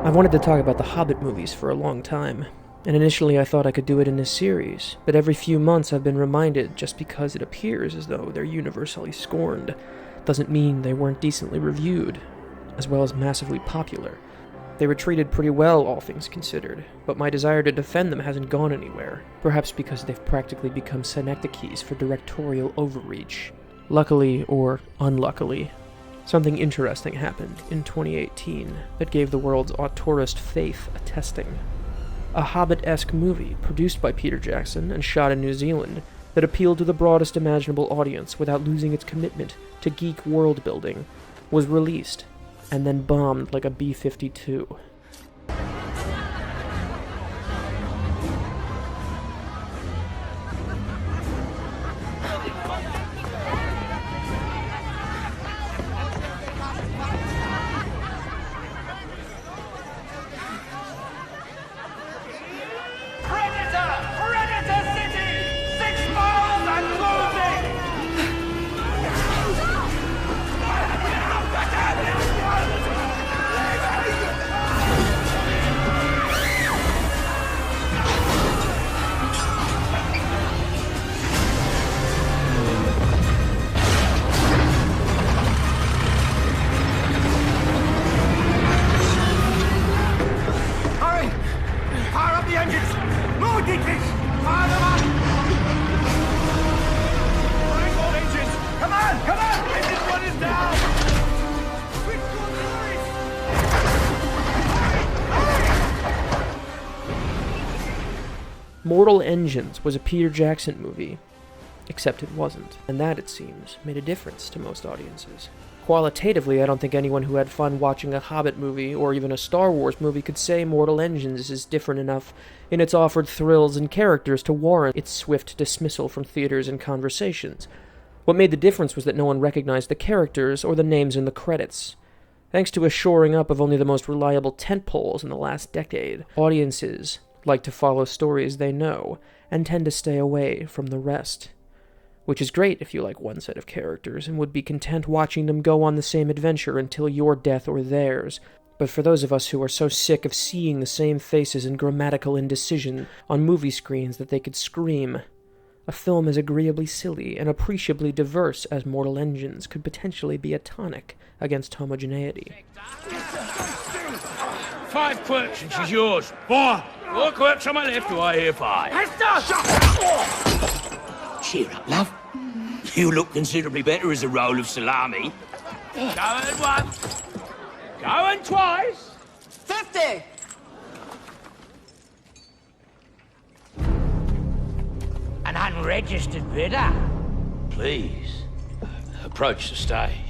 I've wanted to talk about the Hobbit movies for a long time, and initially I thought I could do it in this series, but every few months I've been reminded just because it appears as though they're universally scorned doesn't mean they weren't decently reviewed, as well as massively popular. They were treated pretty well, all things considered, but my desire to defend them hasn't gone anywhere, perhaps because they've practically become synecdoches for directorial overreach. Luckily, or unluckily, something interesting happened in 2018 that gave the world's auteurist faith a testing. A Hobbit-esque movie produced by Peter Jackson and shot in New Zealand that appealed to the broadest imaginable audience without losing its commitment to geek world-building was released, and then bombed like a B-52. Mortal Engines was a Peter Jackson movie, except it wasn't, and that, it seems, made a difference to most audiences. Qualitatively, I don't think anyone who had fun watching a Hobbit movie, or even a Star Wars movie, could say Mortal Engines is different enough in its offered thrills and characters to warrant its swift dismissal from theaters and conversations. What made the difference was that no one recognized the characters or the names in the credits. Thanks to a shoring up of only the most reliable tentpoles in the last decade, audiences like to follow stories they know, and tend to stay away from the rest. Which is great if you like one set of characters, and would be content watching them go on the same adventure until your death or theirs. But for those of us who are so sick of seeing the same faces and grammatical indecision on movie screens that they could scream, a film as agreeably silly and appreciably diverse as Mortal Engines could potentially be a tonic against homogeneity. 5 quirks and she's yours. 4 quirks on my left, do I hear 5? Hester! Cheer up, love. You look considerably better as a roll of salami. Going once. Going twice. 50! An unregistered bidder. Please, approach the stage.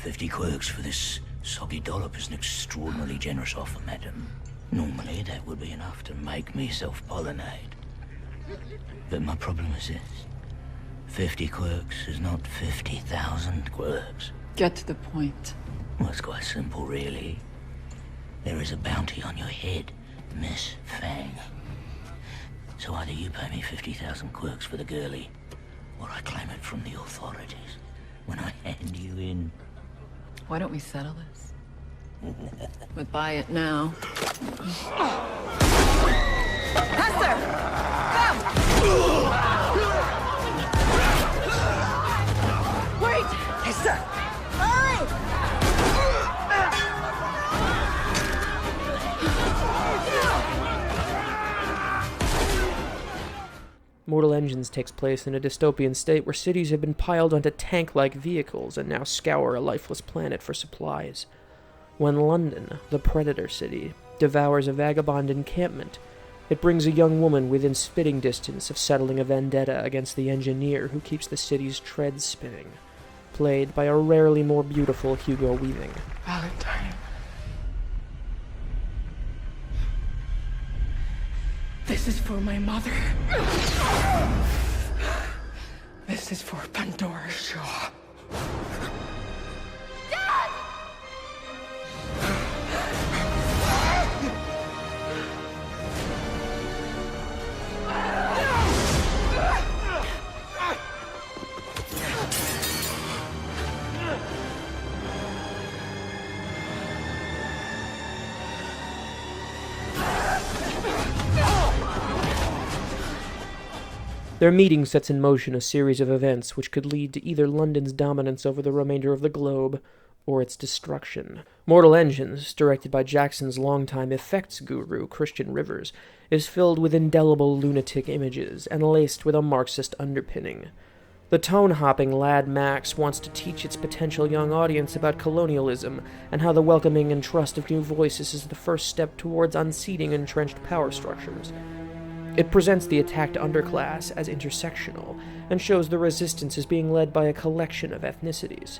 $50 quirks for this soggy dollop is an extraordinarily generous offer, madam. Normally, that would be enough to make me self-pollinate. But my problem is this. 50 quirks is not 50,000 quirks. Get to the point. Well, it's quite simple, really. There is a bounty on your head, Miss Fang. So either you pay me 50,000 quirks for the girlie, or I claim it from the authorities when I hand you in. Why don't we settle this? We'll buy it now. Hester! Come! Wait! Hester! Hurry! Mortal Engines takes place in a dystopian state where cities have been piled onto tank-like vehicles and now scour a lifeless planet for supplies. When London, the Predator City, devours a vagabond encampment, it brings a young woman within spitting distance of settling a vendetta against the engineer who keeps the city's treads spinning, played by a rarely more beautiful Hugo Weaving. Valentine. This is for my mother. This This is for Pandora's Shaw. Their meeting sets in motion a series of events which could lead to either London's dominance over the remainder of the globe, or its destruction. Mortal Engines, directed by Jackson's longtime effects guru, Christian Rivers, is filled with indelible lunatic images and laced with a Marxist underpinning. The tone-hopping lad Max wants to teach its potential young audience about colonialism and how the welcoming and trust of new voices is the first step towards unseating entrenched power structures. It presents the attacked underclass as intersectional, and shows the resistance as being led by a collection of ethnicities.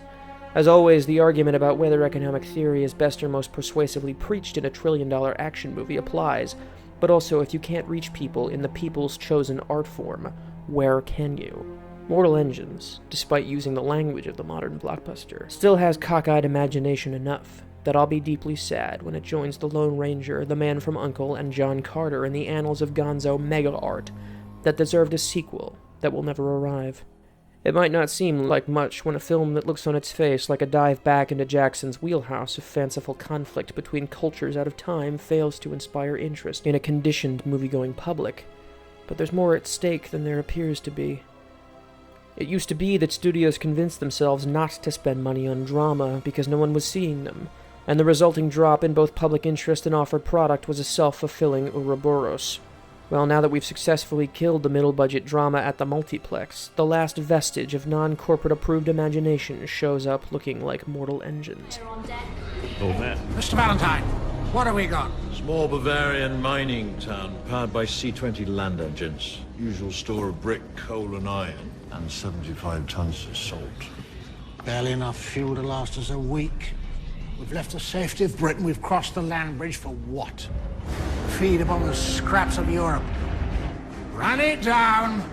As always, the argument about whether economic theory is best or most persuasively preached in a trillion-dollar action movie applies, but also if you can't reach people in the people's chosen art form, where can you? Mortal Engines, despite using the language of the modern blockbuster, still has cockeyed imagination enough that I'll be deeply sad when it joins the Lone Ranger, The Man from U.N.C.L.E., and John Carter in the annals of gonzo mega art that deserved a sequel that will never arrive. It might not seem like much when a film that looks on its face like a dive back into Jackson's wheelhouse of fanciful conflict between cultures out of time fails to inspire interest in a conditioned movie-going public, but there's more at stake than there appears to be. It used to be that studios convinced themselves not to spend money on drama because no one was seeing them, and the resulting drop in both public interest and offered product was a self-fulfilling Ouroboros. Well, now that we've successfully killed the middle-budget drama at the multiplex, the last vestige of non-corporate approved imagination shows up looking like Mortal Engines. Old man. Mr. Valentine, what have we got? Small Bavarian mining town, powered by C-20 land engines. Usual store of brick, coal and iron, and 75 tons of salt. Barely enough fuel to last us a week. We've left the safety of Britain, we've crossed the land bridge for what? Feed upon the scraps of Europe. Run it down!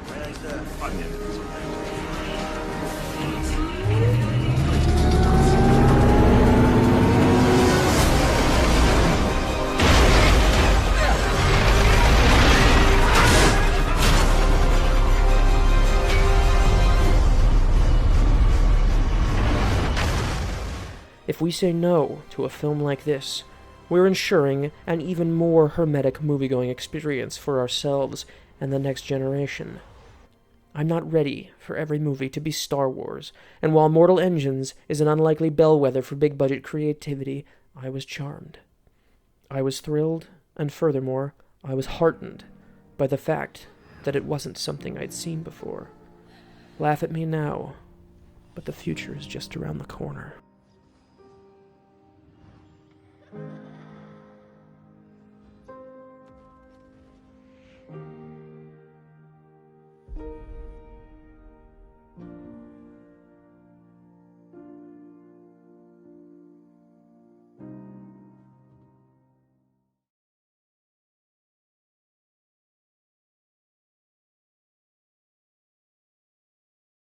If we say no to a film like this, we're ensuring an even more hermetic movie-going experience for ourselves and the next generation. I'm not ready for every movie to be Star Wars, and while Mortal Engines is an unlikely bellwether for big-budget creativity, I was charmed. I was thrilled, and furthermore, I was heartened by the fact that it wasn't something I'd seen before. Laugh at me now, but the future is just around the corner.